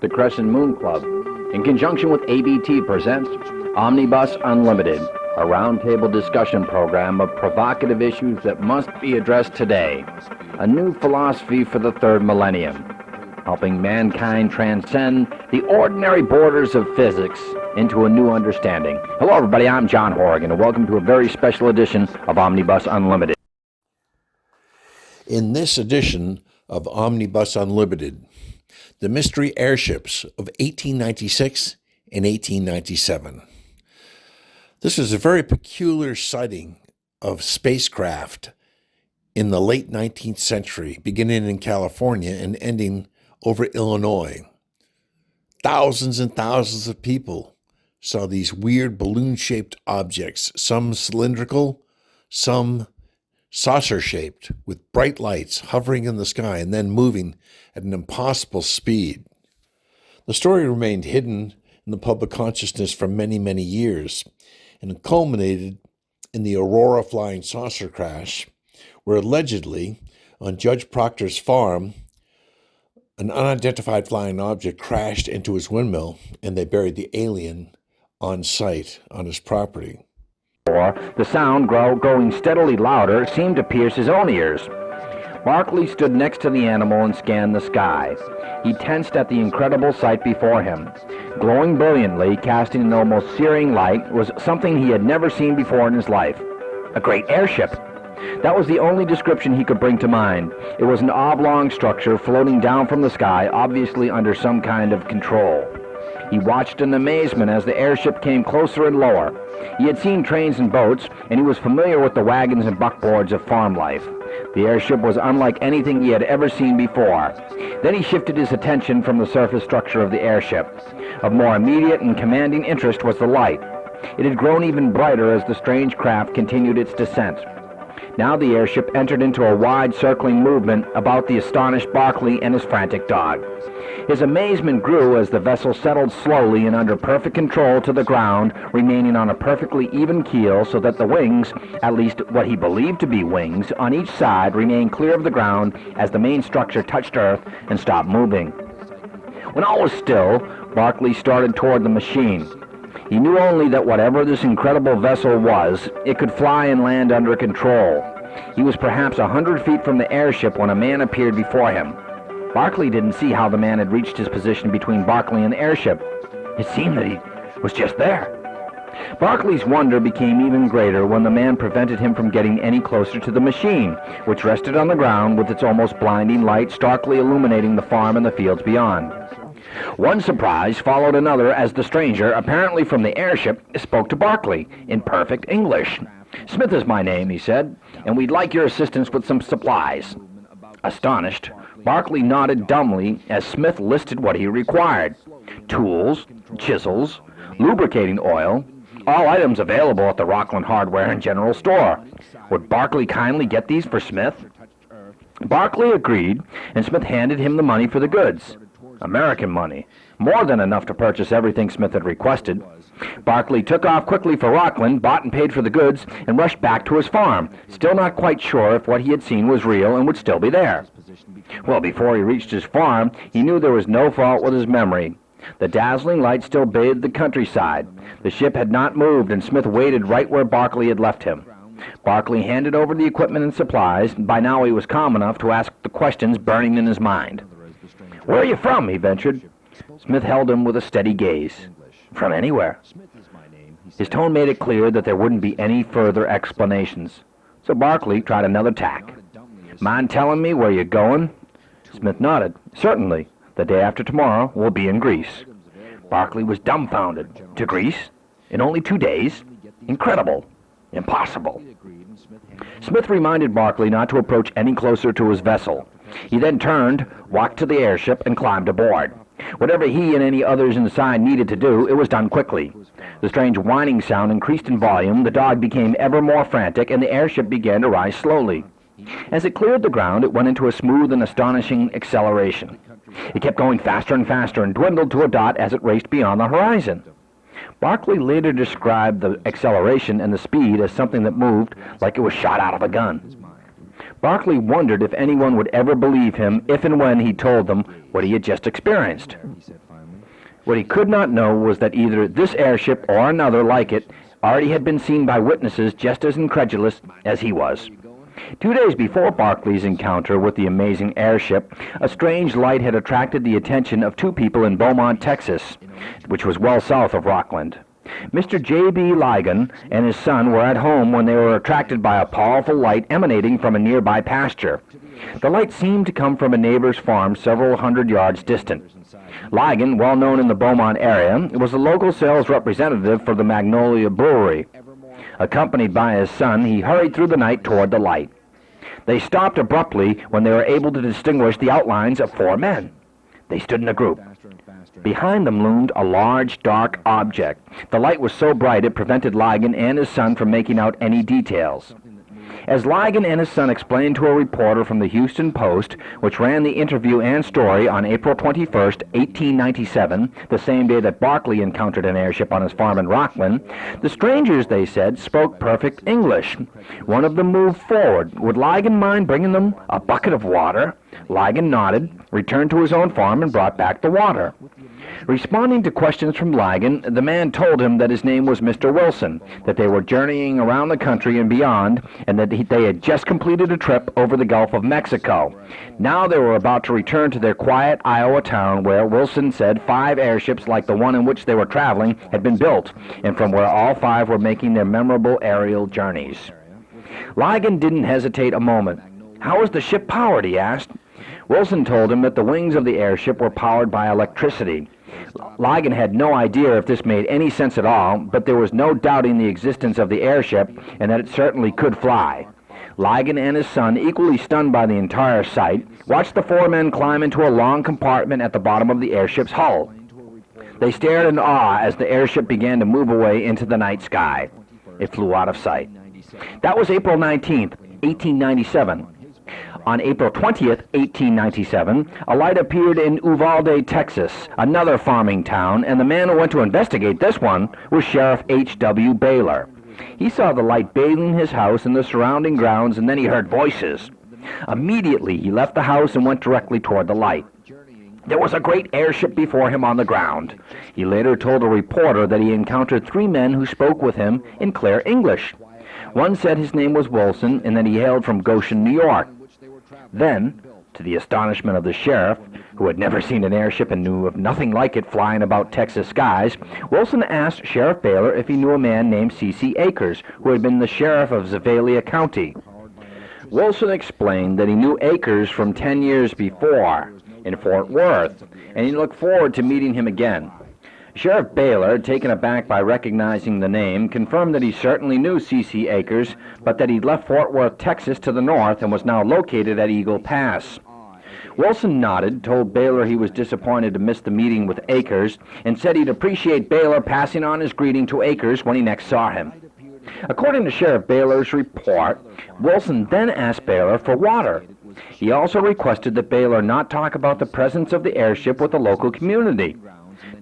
the Crescent Moon Club, in conjunction with ABT, presents Omnibus Unlimited, a roundtable discussion program of provocative issues that must be addressed today. A new philosophy for the third millennium, helping mankind transcend the ordinary borders of physics into a new understanding. Hello, everybody. I'm John Horrigan, and welcome to a very special edition of Omnibus Unlimited. In this edition of Omnibus Unlimited, the Mystery Airships of 1896 and 1897. This is a very peculiar sighting of spacecraft in the late 19th century, beginning in California and ending over Illinois. Thousands and thousands of people saw these weird balloon-shaped objects, some cylindrical, some saucer-shaped, with bright lights hovering in the sky and then moving at an impossible speed. The story remained hidden in the public consciousness for many, many years, and it culminated in the Aurora flying saucer crash, where allegedly, on Judge Proctor's farm, an unidentified flying object crashed into his windmill, and they buried the alien on site on his property. The sound, growing steadily louder, seemed to pierce his own ears. Barclay stood next to the animal and scanned the sky. He tensed at the incredible sight before him. Glowing brilliantly, casting an almost searing light, was something he had never seen before in his life. A great airship. That was the only description he could bring to mind. It was an oblong structure floating down from the sky, obviously under some kind of control. He watched in amazement as the airship came closer and lower. He had seen trains and boats, and he was familiar with the wagons and buckboards of farm life. The airship was unlike anything he had ever seen before. Then he shifted his attention from the surface structure of the airship. Of more immediate and commanding interest was the light. It had grown even brighter as the strange craft continued its descent. Now the airship entered into a wide circling movement about the astonished Barclay and his frantic dog. His amazement grew as the vessel settled slowly and under perfect control to the ground, remaining on a perfectly even keel so that the wings, at least what he believed to be wings, on each side remained clear of the ground as the main structure touched earth and stopped moving. When all was still, Barclay started toward the machine. He knew only that whatever this incredible vessel was, it could fly and land under control. He was perhaps 100 feet from the airship when a man appeared before him. Barclay didn't see how the man had reached his position between Barclay and the airship. It seemed that he was just there. Barclay's wonder became even greater when the man prevented him from getting any closer to the machine, which rested on the ground with its almost blinding light starkly illuminating the farm and the fields beyond. One surprise followed another as the stranger, apparently from the airship, spoke to Barclay in perfect English. "Smith is my name," he said, "and we'd like your assistance with some supplies." Astonished, Barclay nodded dumbly as Smith listed what he required. Tools, chisels, lubricating oil, all items available at the Rockland Hardware and General Store. Would Barclay kindly get these for Smith? Barclay agreed, and Smith handed him the money for the goods. American money, more than enough to purchase everything Smith had requested. Barclay took off quickly for Rockland, bought and paid for the goods, and rushed back to his farm, still not quite sure if what he had seen was real and would still be there. Well, before he reached his farm, he knew there was no fault with his memory. The dazzling light still bathed the countryside. The ship had not moved, and Smith waited right where Barclay had left him. Barclay handed over the equipment and supplies. By now he was calm enough to ask the questions burning in his mind. "Where are you from?" he ventured. Smith held him with a steady gaze. "From anywhere." His tone made it clear that there wouldn't be any further explanations. So Barclay tried another tack. "Mind telling me where you're going?" Smith nodded. "Certainly. The day after tomorrow, we'll be in Greece." Barclay was dumbfounded. To Greece? In only 2 days? Incredible. Impossible. Smith reminded Barclay not to approach any closer to his vessel. He then turned, walked to the airship, and climbed aboard. Whatever he and any others inside needed to do, it was done quickly. The strange whining sound increased in volume, the dog became ever more frantic, and the airship began to rise slowly. As it cleared the ground, it went into a smooth and astonishing acceleration. It kept going faster and faster and dwindled to a dot as it raced beyond the horizon. Barclay later described the acceleration and the speed as something that moved like it was shot out of a gun. Barclay wondered if anyone would ever believe him if and when he told them what he had just experienced. What he could not know was that either this airship or another like it already had been seen by witnesses just as incredulous as he was. 2 days before Barclay's encounter with the amazing airship, a strange light had attracted the attention of two people in Beaumont, Texas, which was well south of Rockland. Mr. J.B. Ligon and his son were at home when they were attracted by a powerful light emanating from a nearby pasture. The light seemed to come from a neighbor's farm several hundred yards distant. Ligon, well known in the Beaumont area, was the local sales representative for the Magnolia Brewery. Accompanied by his son, he hurried through the night toward the light. They stopped abruptly when they were able to distinguish the outlines of four men. They stood in a group. Behind them loomed a large, dark object. The light was so bright it prevented Ligon and his son from making out any details. As Ligon and his son explained to a reporter from the Houston Post, which ran the interview and story on April 21st, 1897, the same day that Barclay encountered an airship on his farm in Rockland, the strangers, they said, spoke perfect English. One of them moved forward. Would Ligon mind bringing them a bucket of water? Ligon nodded, returned to his own farm, and brought back the water. Responding to questions from Ligon, the man told him that his name was Mr. Wilson, that they were journeying around the country and beyond, and that they had just completed a trip over the Gulf of Mexico. Now they were about to return to their quiet Iowa town where, Wilson said, 5 airships like the one in which they were traveling had been built, and from where all 5 were making their memorable aerial journeys. Ligon didn't hesitate a moment. "How is the ship powered?" he asked. Wilson told him that the wings of the airship were powered by electricity. Ligon had no idea if this made any sense at all, but there was no doubting the existence of the airship and that it certainly could fly. Ligon and his son, equally stunned by the entire sight, watched the 4 men climb into a long compartment at the bottom of the airship's hull. They stared in awe as the airship began to move away into the night sky. It flew out of sight. That was April 19th, 1897. On April 20th, 1897, a light appeared in Uvalde, Texas, another farming town, and the man who went to investigate this one was Sheriff H.W. Baylor. He saw the light bathing his house and the surrounding grounds, and then he heard voices. Immediately, he left the house and went directly toward the light. There was a great airship before him on the ground. He later told a reporter that he encountered 3 men who spoke with him in clear English. One said his name was Wilson and that he hailed from Goshen, New York. Then, to the astonishment of the sheriff, who had never seen an airship and knew of nothing like it flying about Texas skies, Wilson asked Sheriff Baylor if he knew a man named C.C. Akers, who had been the sheriff of Zavalea County. Wilson explained that he knew Akers from 10 years before in Fort Worth, and he looked forward to meeting him again. Sheriff Baylor, taken aback by recognizing the name, confirmed that he certainly knew C.C. Akers, but that he'd left Fort Worth, Texas to the north and was now located at Eagle Pass. Wilson nodded, told Baylor he was disappointed to miss the meeting with Akers, and said he'd appreciate Baylor passing on his greeting to Akers when he next saw him. According to Sheriff Baylor's report, Wilson then asked Baylor for water. He also requested that Baylor not talk about the presence of the airship with the local community.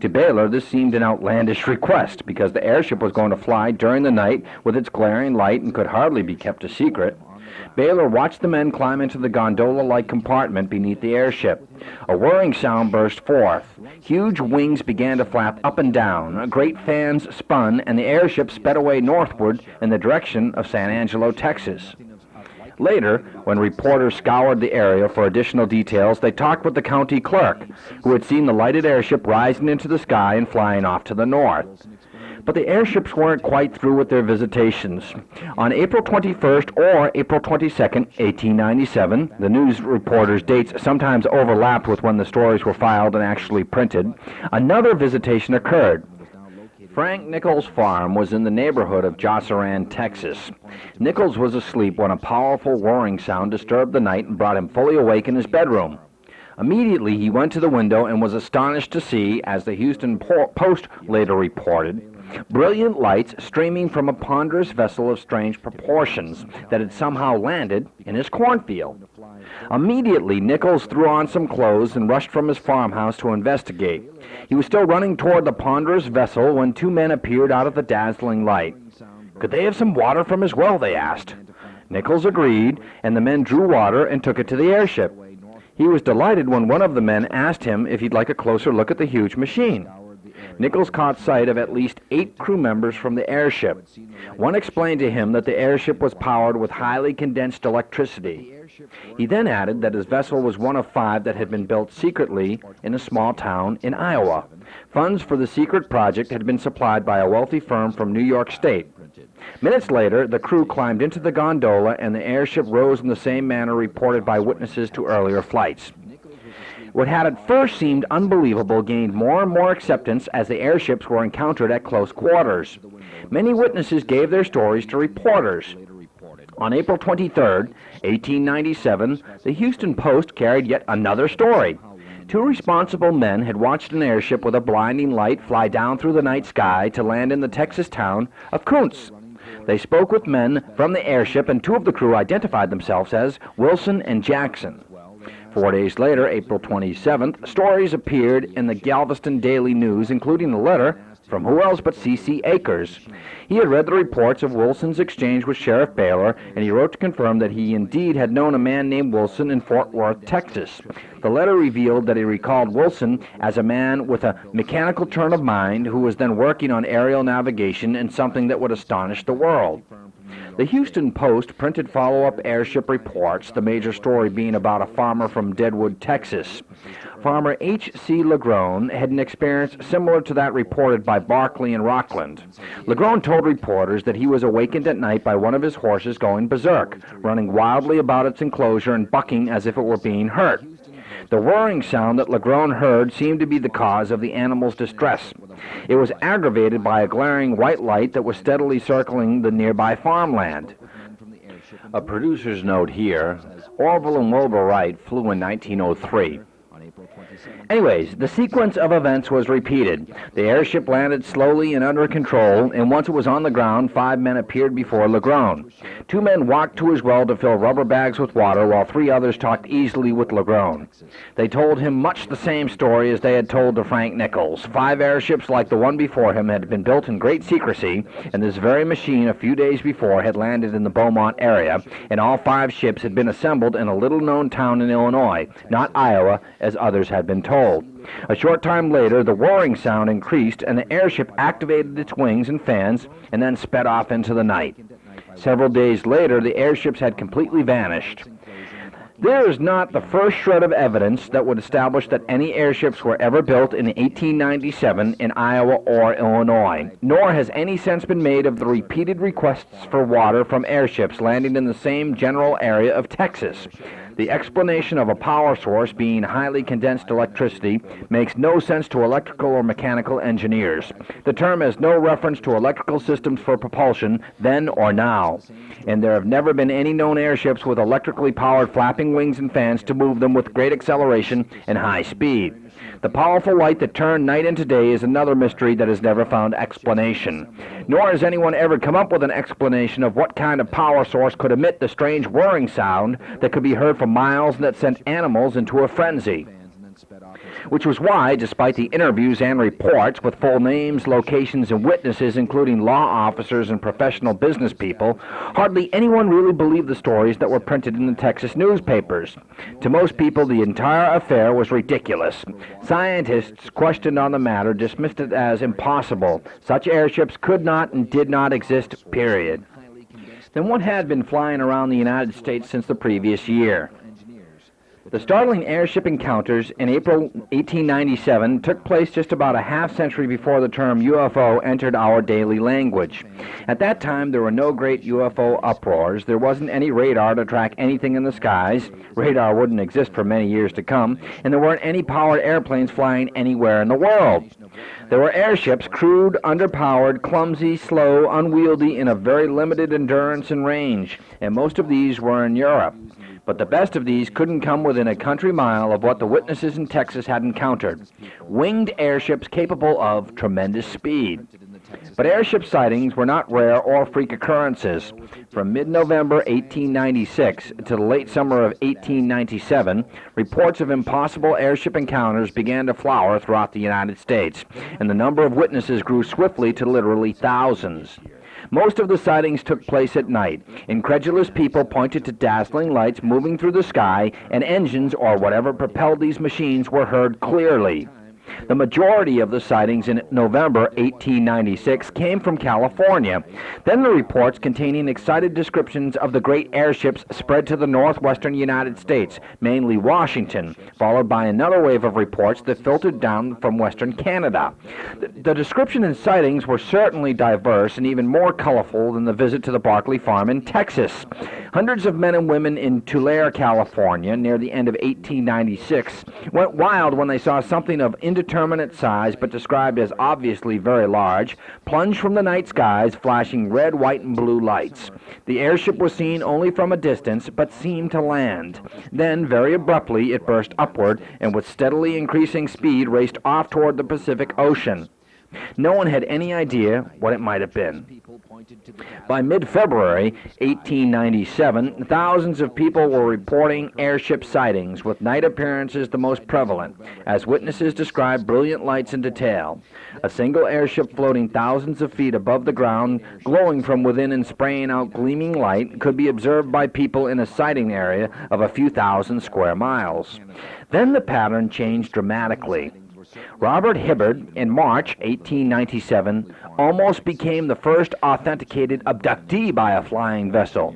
To Baylor, this seemed an outlandish request, because the airship was going to fly during the night with its glaring light and could hardly be kept a secret. Baylor watched the men climb into the gondola-like compartment beneath the airship. A whirring sound burst forth. Huge wings began to flap up and down. Great fans spun, and the airship sped away northward in the direction of San Angelo, Texas. Later, when reporters scoured the area for additional details, they talked with the county clerk, who had seen the lighted airship rising into the sky and flying off to the north. But the airships weren't quite through with their visitations. On April 21st or April 22nd, 1897, the news reporters' dates sometimes overlapped with when the stories were filed and actually printed, another visitation occurred. Frank Nichols' farm was in the neighborhood of Joceran, Texas. Nichols was asleep when a powerful roaring sound disturbed the night and brought him fully awake in his bedroom. Immediately, he went to the window and was astonished to see, as the Houston Post later reported, brilliant lights streaming from a ponderous vessel of strange proportions that had somehow landed in his cornfield. Immediately, Nichols threw on some clothes and rushed from his farmhouse to investigate. He was still running toward the ponderous vessel when 2 men appeared out of the dazzling light. Could they have some water from his well, they asked. Nichols agreed, and the men drew water and took it to the airship. He was delighted when one of the men asked him if he'd like a closer look at the huge machine. Nichols caught sight of at least 8 crew members from the airship. One explained to him that the airship was powered with highly condensed electricity. He then added that his vessel was one of 5 that had been built secretly in a small town in Iowa. Funds for the secret project had been supplied by a wealthy firm from New York State. Minutes later, the crew climbed into the gondola and the airship rose in the same manner reported by witnesses to earlier flights. What had at first seemed unbelievable gained more and more acceptance as the airships were encountered at close quarters. Many witnesses gave their stories to reporters. On April 23, 1897, the Houston Post carried yet another story. 2 responsible men had watched an airship with a blinding light fly down through the night sky to land in the Texas town of Kuntz. They spoke with men from the airship, and 2 of the crew identified themselves as Wilson and Jackson. 4 days later, April 27th, stories appeared in the Galveston Daily News, including a letter from who else but C.C. Akers. He had read the reports of Wilson's exchange with Sheriff Baylor, and he wrote to confirm that he indeed had known a man named Wilson in Fort Worth, Texas. The letter revealed that he recalled Wilson as a man with a mechanical turn of mind who was then working on aerial navigation and something that would astonish the world. The Houston Post printed follow-up airship reports, the major story being about a farmer from Deadwood, Texas. Farmer H.C. Legrone had an experience similar to that reported by Barclay and Rockland. Legrone told reporters that he was awakened at night by one of his horses going berserk, running wildly about its enclosure and bucking as if it were being hurt. The whirring sound that Legrone heard seemed to be the cause of the animal's distress. It was aggravated by a glaring white light that was steadily circling the nearby farmland. A producer's note here, Orville and Wilbur Wright flew in 1903. Anyways, the sequence of events was repeated. The airship landed slowly and under control, and once it was on the ground, 5 men appeared before Legrone. 2 men walked to his well to fill rubber bags with water, while 3 others talked easily with Legrone. They told him much the same story as they had told to Frank Nichols. 5 airships like the one before him had been built in great secrecy, and this very machine a few days before had landed in the Beaumont area, and all 5 ships had been assembled in a little-known town in Illinois, not Iowa, as others had been told. A short time later, the whirring sound increased, and the airship activated its wings and fans, and then sped off into the night. Several days later, the airships had completely vanished. There is not the first shred of evidence that would establish that any airships were ever built in 1897 in Iowa or Illinois, nor has any sense been made of the repeated requests for water from airships landing in the same general area of Texas. The explanation of a power source being highly condensed electricity makes no sense to electrical or mechanical engineers. The term has no reference to electrical systems for propulsion then or now, and there have never been any known airships with electrically powered flapping wings and fans to move them with great acceleration and high speed. The powerful light that turned night into day is another mystery that has never found explanation. Nor has anyone ever come up with an explanation of what kind of power source could emit the strange whirring sound that could be heard for miles and that sent animals into a frenzy. Which was why, despite the interviews and reports with full names, locations, and witnesses, including law officers and professional business people, hardly anyone really believed the stories that were printed in the Texas newspapers. To most people, the entire affair was ridiculous. Scientists questioned on the matter dismissed it as impossible. Such airships could not and did not exist, period. Then what had been flying around the United States since the previous year? The startling airship encounters in April 1897 took place just about a half-century before the term UFO entered our daily language. At that time, there were no great UFO uproars. There wasn't any radar to track anything in the skies. Radar wouldn't exist for many years to come, and there weren't any powered airplanes flying anywhere in the world. There were airships, crude, underpowered, clumsy, slow, unwieldy, and of very limited endurance and range, and most of these were in Europe. But the best of these couldn't come within a country mile of what the witnesses in Texas had encountered: winged airships capable of tremendous speed. But airship sightings were not rare or freak occurrences. From mid-November 1896 to the late summer of 1897, reports of impossible airship encounters began to flower throughout the United States, and the number of witnesses grew swiftly to literally thousands. Most of the sightings took place at night. Incredulous people pointed to dazzling lights moving through the sky, and engines or whatever propelled these machines were heard clearly. The majority of the sightings in November 1896 came from California. Then the reports containing excited descriptions of the great airships spread to the northwestern United States, mainly Washington, followed by another wave of reports that filtered down from western Canada. The description and sightings were certainly diverse and even more colorful than the visit to the Barkley farm in Texas. Hundreds of men and women in Tulare, California, near the end of 1896, went wild when they saw something of indeterminate size but described as obviously very large, plunge from the night skies, flashing red, white, and blue lights. The airship was seen only from a distance, but seemed to land. Then, very abruptly, it burst upward, and with steadily increasing speed raced off toward the Pacific Ocean. No one had any idea what it might have been. By mid-February 1897, thousands of people were reporting airship sightings, with night appearances the most prevalent, as witnesses described brilliant lights in detail. A single airship floating thousands of feet above the ground, glowing from within and spraying out gleaming light, could be observed by people in a sighting area of a few thousand square miles. Then the pattern changed dramatically. Robert Hibbard, in March 1897, almost became the first authenticated abductee by a flying vessel.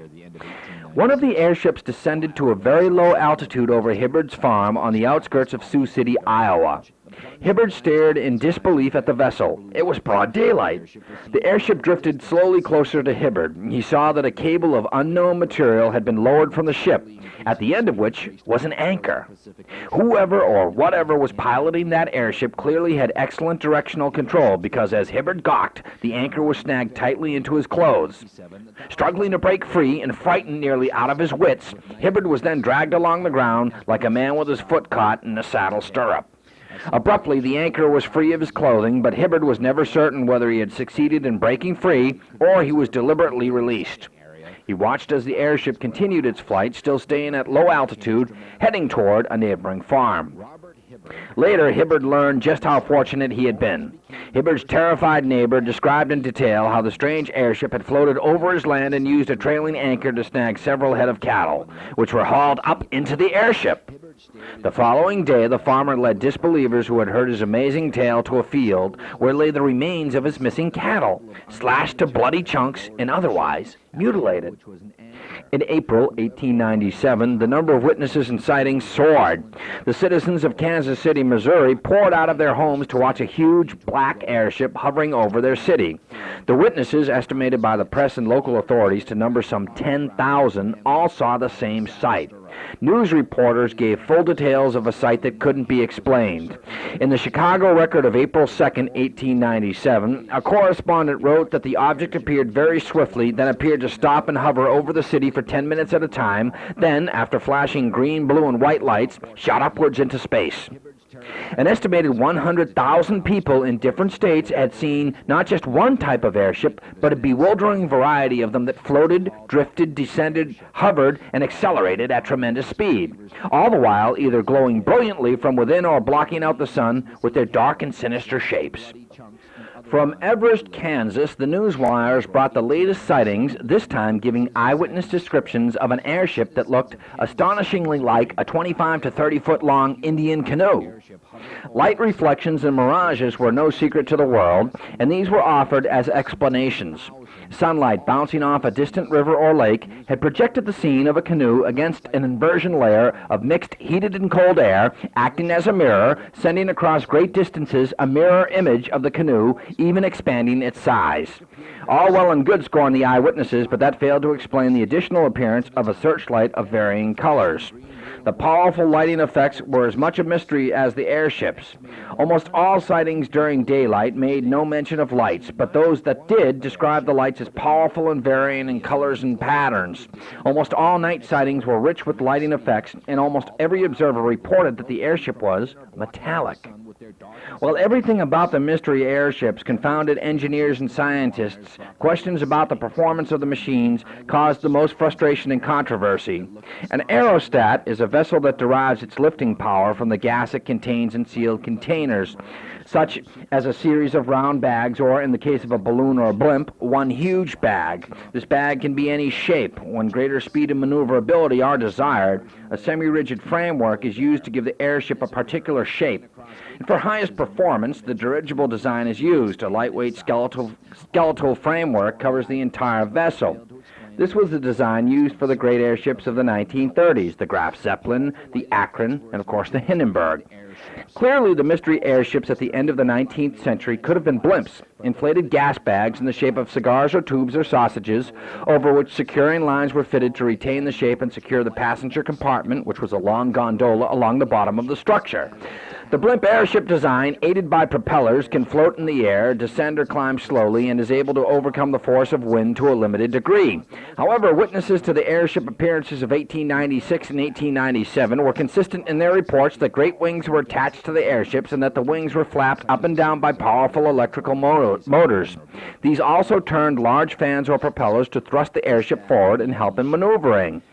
One of the airships descended to a very low altitude over Hibbard's farm on the outskirts of Sioux City, Iowa. Hibbard stared in disbelief at the vessel. It was broad daylight. The airship drifted slowly closer to Hibbard. He saw that a cable of unknown material had been lowered from the ship, at the end of which was an anchor. Whoever or whatever was piloting that airship clearly had excellent directional control, because as Hibbard gawked, the anchor was snagged tightly into his clothes. Struggling to break free and frightened nearly out of his wits, Hibbard was then dragged along the ground like a man with his foot caught in a saddle stirrup. Abruptly, the anchor was free of his clothing, but Hibbard was never certain whether he had succeeded in breaking free or he was deliberately released. He watched as the airship continued its flight, still staying at low altitude, heading toward a neighboring farm. Later, Hibbard learned just how fortunate he had been. Hibbard's terrified neighbor described in detail how the strange airship had floated over his land and used a trailing anchor to snag several head of cattle, which were hauled up into the airship. The following day, the farmer led disbelievers who had heard his amazing tale to a field where lay the remains of his missing cattle, slashed to bloody chunks and otherwise mutilated. In April 1897, the number of witnesses and sightings soared. The citizens of Kansas City, Missouri, poured out of their homes to watch a huge black airship hovering over their city. The witnesses, estimated by the press and local authorities to number some 10,000, all saw the same sight. News reporters gave full details of a sight that couldn't be explained. In the Chicago Record of April 2, 1897, a correspondent wrote that the object appeared very swiftly, then appeared to stop and hover over the city for 10 minutes at a time, then, after flashing green, blue, and white lights, shot upwards into space. An estimated 100,000 people in different states had seen not just one type of airship, but a bewildering variety of them that floated, drifted, descended, hovered, and accelerated at tremendous speed, all the while either glowing brilliantly from within or blocking out the sun with their dark and sinister shapes. From Everest, Kansas, the news wires brought the latest sightings, this time giving eyewitness descriptions of an airship that looked astonishingly like a 25 to 30 foot long Indian canoe. Light reflections and mirages were no secret to the world, and these were offered as explanations. Sunlight bouncing off a distant river or lake had projected the scene of a canoe against an inversion layer of mixed heated and cold air, acting as a mirror, sending across great distances a mirror image of the canoe, even expanding its size. All well and good, scorned the eyewitnesses, but that failed to explain the additional appearance of a searchlight of varying colors. The powerful lighting effects were as much a mystery as the airships. Almost all sightings during daylight made no mention of lights, but those that did described the lights as powerful and varying in colors and patterns. Almost all night sightings were rich with lighting effects, and almost every observer reported that the airship was metallic. While everything about the mystery airships confounded engineers and scientists, questions about the performance of the machines caused the most frustration and controversy. An aerostat is a vessel that derives its lifting power from the gas it contains in sealed containers, such as a series of round bags, or, in the case of a balloon or a blimp, one huge bag. This bag can be any shape. When greater speed and maneuverability are desired, a semi-rigid framework is used to give the airship a particular shape. And for high highest performance, the dirigible design is used. A lightweight skeletal framework covers the entire vessel. This was the design used for the great airships of the 1930s, the Graf Zeppelin, the Akron, and of course the Hindenburg. Clearly, the mystery airships at the end of the 19th century could have been blimps, inflated gas bags in the shape of cigars or tubes or sausages, over which securing lines were fitted to retain the shape and secure the passenger compartment, which was a long gondola along the bottom of the structure. The blimp airship design, aided by propellers, can float in the air, descend or climb slowly, and is able to overcome the force of wind to a limited degree. However, witnesses to the airship appearances of 1896 and 1897 were consistent in their reports that great wings were attached to the airships and that the wings were flapped up and down by powerful electrical motors. These also turned large fans or propellers to thrust the airship forward and help in maneuvering.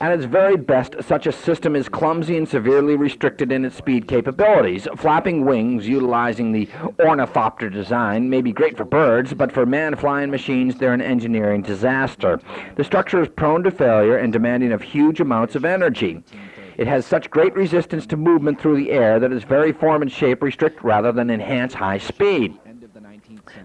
At its very best, such a system is clumsy and severely restricted in its speed capabilities. Flapping wings, utilizing the ornithopter design, may be great for birds, but for man-flying machines, they're an engineering disaster. The structure is prone to failure and demanding of huge amounts of energy. It has such great resistance to movement through the air that its very form and shape restrict rather than enhance high speed.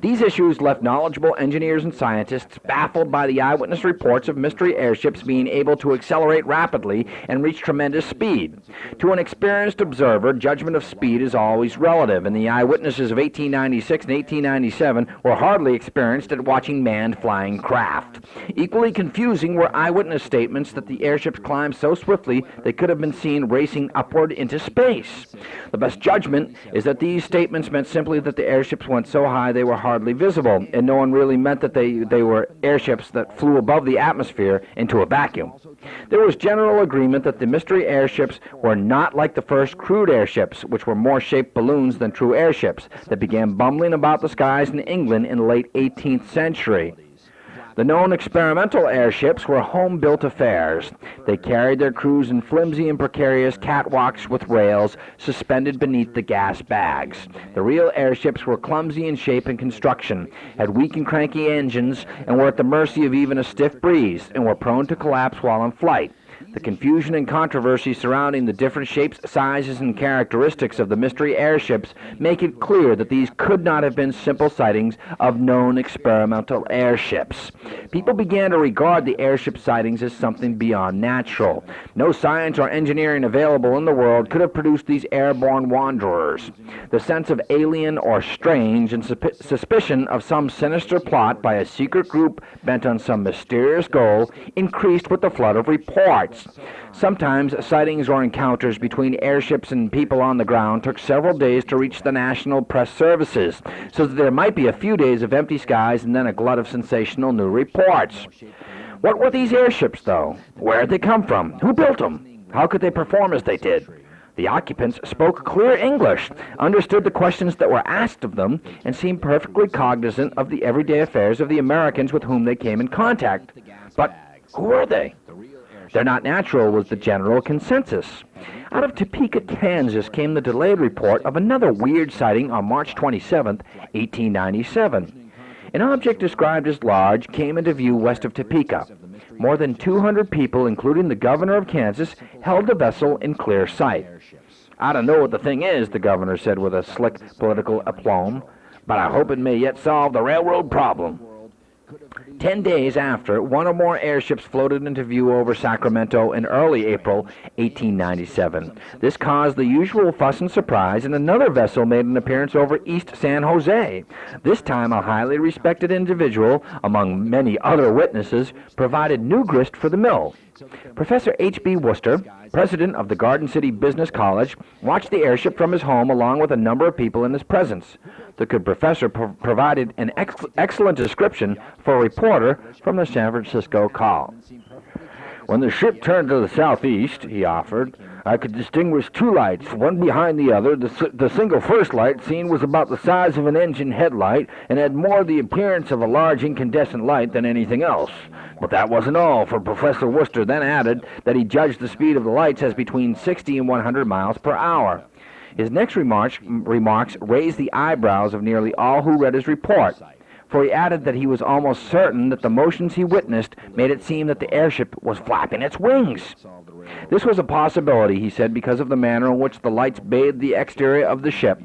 These issues left knowledgeable engineers and scientists baffled by the eyewitness reports of mystery airships being able to accelerate rapidly and reach tremendous speed. To an experienced observer, judgment of speed is always relative, and the eyewitnesses of 1896 and 1897 were hardly experienced at watching manned flying craft. Equally confusing were eyewitness statements that the airships climbed so swiftly they could have been seen racing upward into space. The best judgment is that these statements meant simply that the airships went so high they were hardly visible, and no one really meant that they were airships that flew above the atmosphere into a vacuum. There was general agreement that the mystery airships were not like the first crude airships, which were more shaped balloons than true airships, that began bumbling about the skies in England in the late 18th century. The known experimental airships were home-built affairs. They carried their crews in flimsy and precarious catwalks with rails suspended beneath the gas bags. The real airships were clumsy in shape and construction, had weak and cranky engines, and were at the mercy of even a stiff breeze, and were prone to collapse while in flight. The confusion and controversy surrounding the different shapes, sizes, and characteristics of the mystery airships make it clear that these could not have been simple sightings of known experimental airships. People began to regard the airship sightings as something beyond natural. No science or engineering available in the world could have produced these airborne wanderers. The sense of alien or strange and suspicion of some sinister plot by a secret group bent on some mysterious goal increased with the flood of reports. Sometimes sightings or encounters between airships and people on the ground took several days to reach the national press services, so that there might be a few days of empty skies and then a glut of sensational new reports. What were these airships, though? Where did they come from? Who built them? How could they perform as they did? The occupants spoke clear English, understood the questions that were asked of them, and seemed perfectly cognizant of the everyday affairs of the Americans with whom they came in contact. But who were they? They're not natural, was the general consensus. Out of Topeka, Kansas, came the delayed report of another weird sighting on March 27, 1897. An object described as large came into view west of Topeka. More than 200 people, including the governor of Kansas, held the vessel in clear sight. "I don't know what the thing is," the governor said with a slick political aplomb, "but I hope it may yet solve the railroad problem." 10 days after, one or more airships floated into view over Sacramento in early April 1897. This caused the usual fuss and surprise, and another vessel made an appearance over East San Jose. This time, a highly respected individual, among many other witnesses, provided new grist for the mill. Professor H.B. Worcester, president of the Garden City Business College, watched the airship from his home along with a number of people in his presence. The good professor provided an excellent description for a reporter from the San Francisco Call. "When the ship turned to the southeast," he offered, "I could distinguish two lights, one behind the other. The single first light seen was about the size of an engine headlight and had more the appearance of a large incandescent light than anything else. But that wasn't all, for Professor Worcester then added that he judged the speed of the lights as between 60 and 100 miles per hour. His next remarks raised the eyebrows of nearly all who read his report, for he added that he was almost certain that the motions he witnessed made it seem that the airship was flapping its wings. This was a possibility, he said, because of the manner in which the lights bathed the exterior of the ship.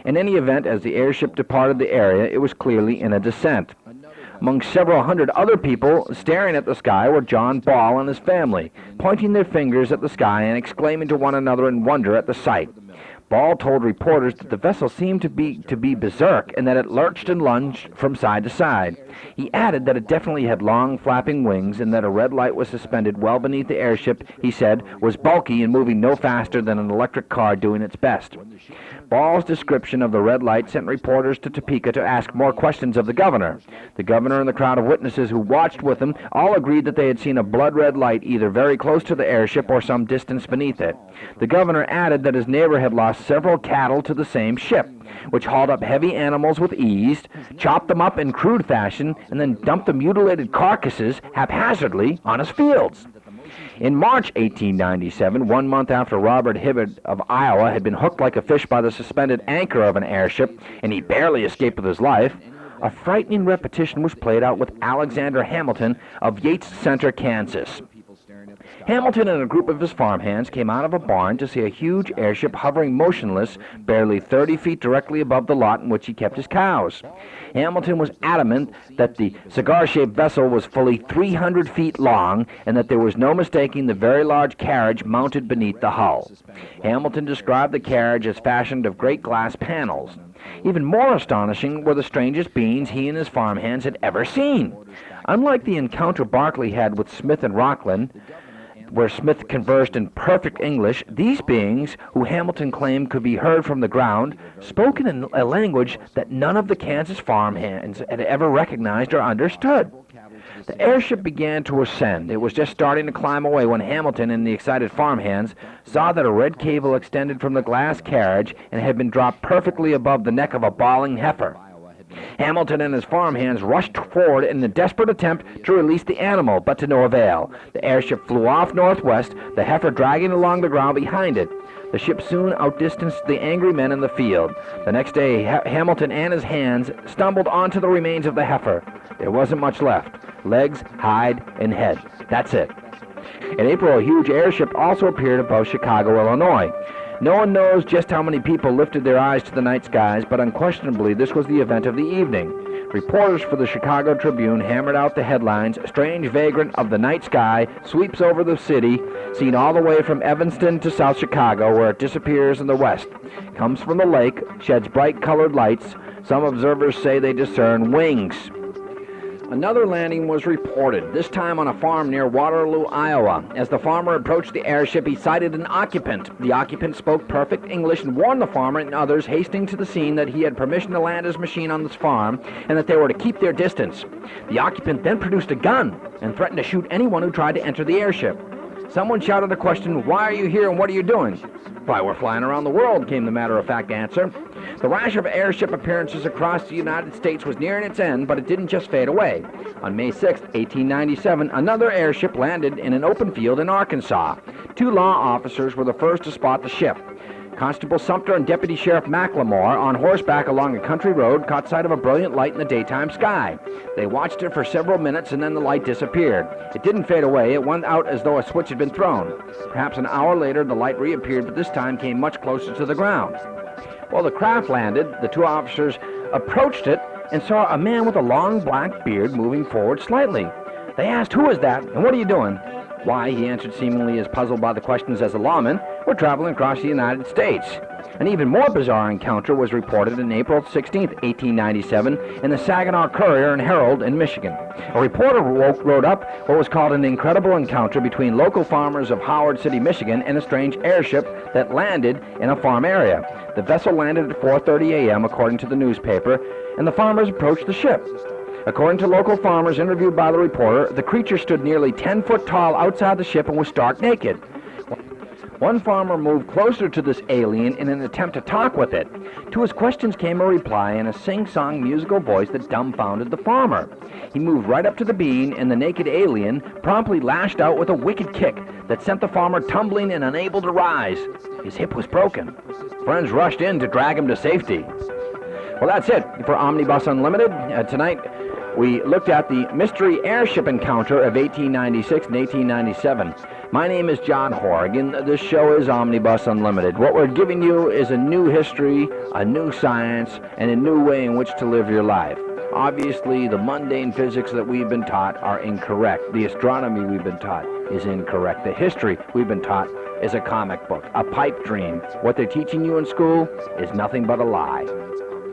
In any event, as the airship departed the area, it was clearly in a descent. Among several hundred other people staring at the sky were John Ball and his family, pointing their fingers at the sky and exclaiming to one another in wonder at the sight. Ball told reporters that the vessel seemed to be berserk and that it lurched and lunged from side to side. He added that it definitely had long flapping wings and that a red light was suspended well beneath the airship, he said, was bulky and moving no faster than an electric car doing its best. Ball's description of the red light sent reporters to Topeka to ask more questions of the governor. The governor and the crowd of witnesses who watched with him all agreed that they had seen a blood-red light either very close to the airship or some distance beneath it. The governor added that his neighbor had lost several cattle to the same ship, which hauled up heavy animals with ease, chopped them up in crude fashion, and then dumped the mutilated carcasses haphazardly on his fields. In March 1897, 1 month after Robert Hibbard of Iowa had been hooked like a fish by the suspended anchor of an airship, and he barely escaped with his life, a frightening repetition was played out with Alexander Hamilton of Yates Center, Kansas. Hamilton and a group of his farmhands came out of a barn to see a huge airship hovering motionless, barely 30 feet directly above the lot in which he kept his cows. Hamilton was adamant that the cigar-shaped vessel was fully 300 feet long and that there was no mistaking the very large carriage mounted beneath the hull. Hamilton described the carriage as fashioned of great glass panels. Even more astonishing were the strangest beings he and his farmhands had ever seen. Unlike the encounter Barclay had with Smith and Rockland, where Smith conversed in perfect English, these beings, who Hamilton claimed could be heard from the ground, spoke in a language that none of the Kansas farmhands had ever recognized or understood. The airship began to ascend. It was just starting to climb away when Hamilton and the excited farmhands saw that a red cable extended from the glass carriage and had been dropped perfectly above the neck of a bawling heifer. Hamilton and his farmhands rushed forward in a desperate attempt to release the animal, but to no avail. The airship flew off northwest, the heifer dragging along the ground behind it. The ship soon outdistanced the angry men in the field. The next day, Hamilton and his hands stumbled onto the remains of the heifer. There wasn't much left. Legs, hide, and head. That's it. In April, a huge airship also appeared above Chicago, Illinois. No one knows just how many people lifted their eyes to the night skies, but unquestionably this was the event of the evening. Reporters for the Chicago Tribune hammered out the headlines, "Strange Vagrant of the Night Sky Sweeps Over the City, Seen All the Way from Evanston to South Chicago, where it disappears in the west. Comes from the lake, sheds bright-colored lights. Some observers say they discern wings." Another landing was reported, this time on a farm near Waterloo, Iowa. As the farmer approached the airship, he sighted an occupant. The occupant spoke perfect English and warned the farmer and others hastening to the scene that he had permission to land his machine on this farm and that they were to keep their distance. The occupant then produced a gun and threatened to shoot anyone who tried to enter the airship. Someone shouted a question, "Why are you here and what are you doing?" "Why, we're flying around the world," came the matter-of-fact answer. The rash of airship appearances across the United States was nearing its end, but it didn't just fade away. On May 6, 1897, another airship landed in an open field in Arkansas. 2 law officers were the first to spot the ship. Constable Sumter and Deputy Sheriff McLemore, on horseback along a country road, caught sight of a brilliant light in the daytime sky. They watched it for several minutes and then the light disappeared. It didn't fade away. It went out as though a switch had been thrown. Perhaps an hour later, the light reappeared, but this time came much closer to the ground. While the craft landed, the 2 officers approached it and saw a man with a long black beard moving forward slightly. They asked, "Who is that, and what are you doing?" "Why," he answered, seemingly as puzzled by the questions as a lawman, "we're traveling across the United States." An even more bizarre encounter was reported on April 16, 1897, in the Saginaw Courier and Herald in Michigan. A reporter wrote up what was called an incredible encounter between local farmers of Howard City, Michigan, and a strange airship that landed in a farm area. The vessel landed at 4:30 a.m., according to the newspaper, and the farmers approached the ship. According to local farmers interviewed by the reporter, the creature stood nearly 10 foot tall outside the ship and was stark naked. One farmer moved closer to this alien in an attempt to talk with it. To his questions came a reply in a sing-song musical voice that dumbfounded the farmer. He moved right up to the being, and the naked alien promptly lashed out with a wicked kick that sent the farmer tumbling and unable to rise. His hip was broken. Friends rushed in to drag him to safety. Well, that's it for Omnibus Unlimited. Tonight, we looked at the mystery airship encounter of 1896 and 1897. My name is John Horrigan. This show is Omnibus Unlimited. What we're giving you is a new history, a new science, and a new way in which to live your life. Obviously, the mundane physics that we've been taught are incorrect. The astronomy we've been taught is incorrect. The history we've been taught is a comic book, a pipe dream. What they're teaching you in school is nothing but a lie.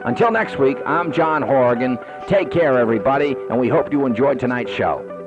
Until next week, I'm John Horrigan. Take care, everybody, and we hope you enjoyed tonight's show.